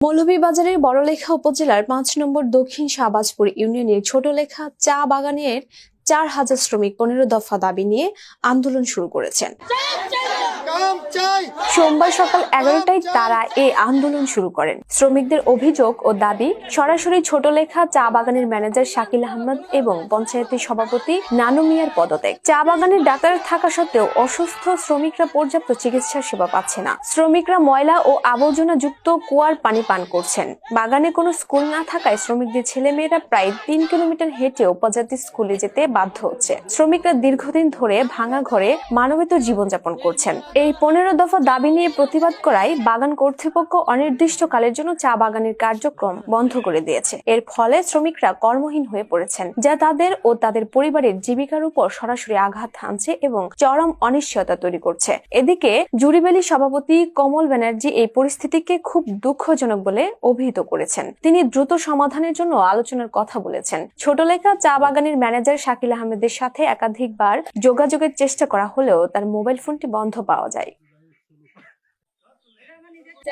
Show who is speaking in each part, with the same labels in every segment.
Speaker 1: মৌলভীবাজারের বড়লেখা উপজেলার ৫ নম্বর দক্ষিণ শাহবাজপুর ইউনিয়নের ছোটলেখা চা বাগানের ৪,০০০ শ্রমিক ১৫ দফা দাবি নিয়ে আন্দোলন শুরু করেছেন। সোমবার সকাল ১১টায় তারা এই আন্দোলন শুরু করেন। শ্রমিকদের অভিযোগ ও দাবি, সরাসরি ছোটলেখা চা বাগানের ম্যানেজার শাকিল আহমদ এবং পঞ্চায়েতের সভাপতি নানু মিয়ার পদত্যাগ। চা বাগানের ডাক্তার থাকা সত্ত্বেও অসুস্থ শ্রমিকরা পর্যাপ্ত চিকিৎসা সেবা পাচ্ছে না। শ্রমিকরা ময়লা ও আবর্জনা যুক্ত কুয়ার পানি পান করছেন। বাগানে কোনো স্কুল না থাকায় শ্রমিকদের ছেলেমেয়েরা প্রায় ৩ কিলোমিটার হেঁটে উপজাতি স্কুলে যেতে বাধ্য হচ্ছে। শ্রমিকরা দীর্ঘদিন ধরে ভাঙা ঘরে মানবেতর জীবনযাপন করছেন। এই ১৫ দফা দাবি নিয়ে প্রতিবাদ করায় বাগান কর্তৃপক্ষ অনির্দিষ্টকালের জন্য চা বাগানের কার্যক্রম বন্ধ করে দিয়েছে। এর ফলে শ্রমিকরা কর্মহীন হয়ে পড়েছেন, যা তাদের ও তাদের পরিবারের জীবিকার উপর সরাসরি আঘাত হানছে এবং চরম অনিশ্চয়তা তৈরি করছে। এদিকে জুরিবেলি সভাপতি কমল ব্যানার্জি এই পরিস্থিতিকে খুব দুঃখজনক বলে অভিহিত করেছেন। তিনি দ্রুত সমাধানের জন্য আলোচনার কথা বলেছেন। ছোটলেখা চা বাগানের ম্যানেজার শাকিল আহমেদের সাথে একাধিকবার যোগাযোগের চেষ্টা করা হলেও তার মোবাইল ফোনটি বন্ধ পাওয়া যায়।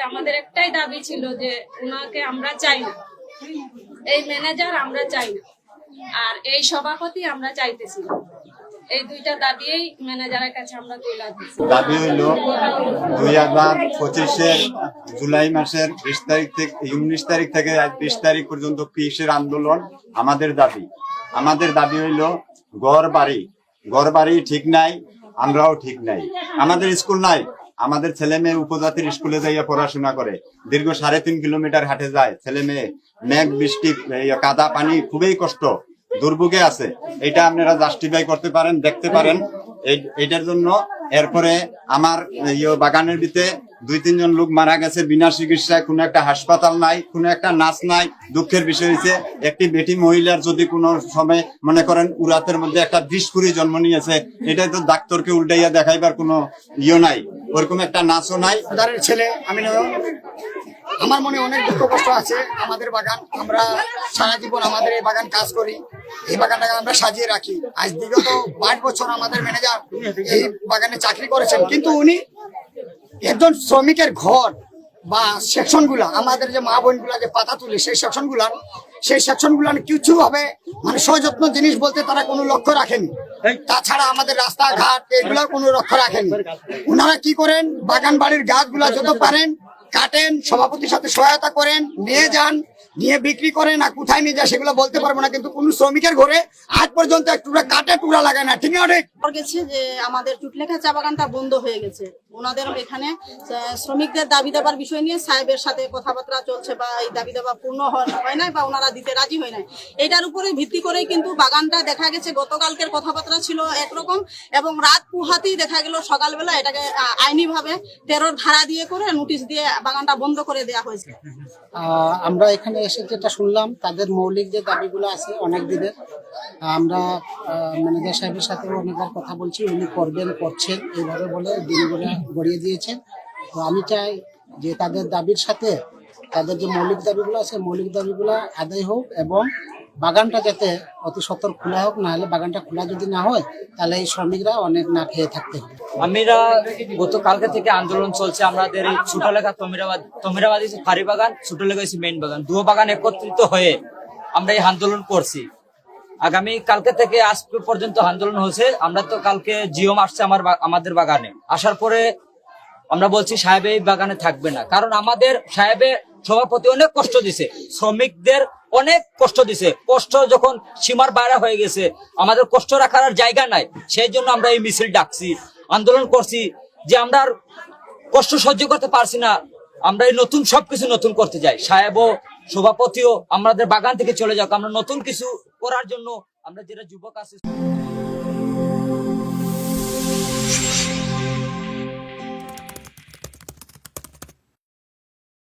Speaker 2: আমাদের একটাই দাবি ছিল যে উনাকে আমরা চাই না, এই ম্যানেজার আমরা চাই না, আর এই সভাপতি আমরা চাইতেছি। এই দুইটা দাবিই ম্যানেজারের কাছে আমরা তুলে দিয়েছি।
Speaker 3: দাবি হইল 2025-এর জুলাই মাসের 20 তারিখ থেকে 19 তারিখ থেকে আজ 20 তারিখ পর্যন্ত কিসের আন্দোলন। আমাদের দাবি হইল ঘর বাড়ি ঠিক নাই, আমরাও ঠিক নাই, আমাদের স্কুল নাই, আমাদের ছেলে মেয়ে উপজাতির স্কুলে যাইয়া পড়াশোনা করে, দীর্ঘ 3.5 কিলোমিটার হাঁটে যায় ছেলে মেয়ে, মেঘ বৃষ্টি কাদা পানি খুবই কষ্ট দুর্ভোগে আছে। এটা আপনারা জাস্টিফাই করতে পারেন, দেখতে পারেন এইটার জন্য। এরপরে আমার বাগানের ভিতরে 2-3 জন লোক মারা গেছে বিনা চিকিৎসায়, কোনো একটা হাসপাতাল নাই, কোনো একটা নার্স নাই। দুঃখের বিষয় হয়েছে একটি বেটি মহিলার যদি কোনো সময় মনে করেন উরাতের মধ্যে একটা বিষপুরি জন্ম নিয়েছে, এটাই তো ডাক্তারকে উল্টাইয়া দেখাইবার কোনো নাই, ওরকম একটা নাচও নাই।
Speaker 4: ছেলে আমি আমার মনে অনেক দুঃখ কষ্ট আছে। আমাদের বাগান, আমরা সারা জীবন আমাদের এই বাগান কাজ করি, এই বাগানটাকে আমরা সাজিয়ে রাখি। আজ বিগত 5 বছর আমাদের ম্যানেজার এই বাগানে চাকরি করেছেন, কিন্তু উনি একজন শ্রমিকের ঘর বা সেকশন গুলা, আমাদের যে মা বোন গুলা যে পাতা তুলে সেই সেকশন গুলান কিছু ভাবে মানে সযত্ন জিনিস বলতে তারা কোনো লক্ষ্য রাখেনি। তাছাড়া আমাদের রাস্তাঘাট এগুলা কোনো লক্ষ্য রাখেনি। ওনারা কি করেন, বাগান বাড়ির গাছগুলা যত পারেন কাটেন, সভাপতির সাথে সহায়তা করেন, নিয়ে যান, নিয়ে বিক্রি করেন, আর কোথায় নিয়ে যায় সেগুলো বলতে পারবো না, কিন্তু কোন শ্রমিকের ঘরে আজ পর্যন্ত একটু কাটে টুকরা লাগায় না। ঠিক না?
Speaker 5: গেছে যে আমাদের চুটলেখা চা বাগানটা বন্ধ হয়ে গেছে। ওনাদের এখানে শ্রমিকদের দাবি দেবার বিষয় নিয়ে সাহেবের সাথে কথাবার্তা চলছে, বা এই দাবি দেওয়া পূর্ণ হয় নাই বা ওনারা দিতে রাজি হয় নাই। এটার উপরে ভিত্তি করেই কিন্তু বাগানটা দেখা গেছে গতকালকের কথাবার্তা ছিল একরকম, এবং রাত পুহাতেই দেখা গেল সকালবেলা এটাকে আইনিভাবে 13 ধারা দিয়ে করে নোটিশ দিয়ে বাগানটা বন্ধ করে দেওয়া হয়েছে।
Speaker 4: আমরা এখানে এসে যেটা শুনলাম, তাদের মৌলিক যে দাবিগুলো আছে অনেক দিনের, আমরা ম্যানেজার সাহেবের সাথে অনেকবার কথা বলছি, উনি করছেন এইভাবে বলে দিনগুলো গড়িয়ে দিয়েছেন। তো আমি চাই যে তাদের দাবির সাথে তাদের যে মৌলিক দাবিগুলো আছে মৌলিক দাবিগুলো আদায় হোক, এবং বাগানটা যাতে অতি সত্বর খোলা হোক। না হলে বাগানটা খোলা যদি না হয় তাহলে এই শ্রমিকরা অনেক না খেয়ে থাকতে হবে।
Speaker 6: আমরা গতকালকে থেকে আন্দোলন চলছে আমাদের এই ছোটলেখা তমিরাবাদী ফাঁড়ি বাগান, ছোটলেখা মেইন বাগান, দুটো বাগান একত্রিত হয়ে আমরা এই আন্দোলন করছি। আগামী কালকে থেকে আজ পর্যন্ত আন্দোলন হয়েছে। আমরা তো কালকে জিওম আসছে আমাদের বাগানে, আসার পরে আমরা বলছি সাহেব এই বাগানে থাকবে না, কারণ আমাদের সাহেবের সভাপতি অনেক কষ্ট দিছে, শ্রমিকদের অনেক কষ্ট দিছে। কষ্ট যখন সীমার বাইরে হয়ে গেছে, আমাদের কষ্ট রাখার আর জায়গা নাই। সেই জন্য আমরা এই মিছিল ডাকছি, আন্দোলন করছি যে আমরা কষ্ট সহ্য করতে পারছি না, আমরা এই নতুন সবকিছু নতুন করতে যাই। সাহেবও সভাপতিও আমাদের বাগান থেকে চলে যাক, আমরা নতুন কিছু করার জন্য আমরা যেটা যুবক আছি।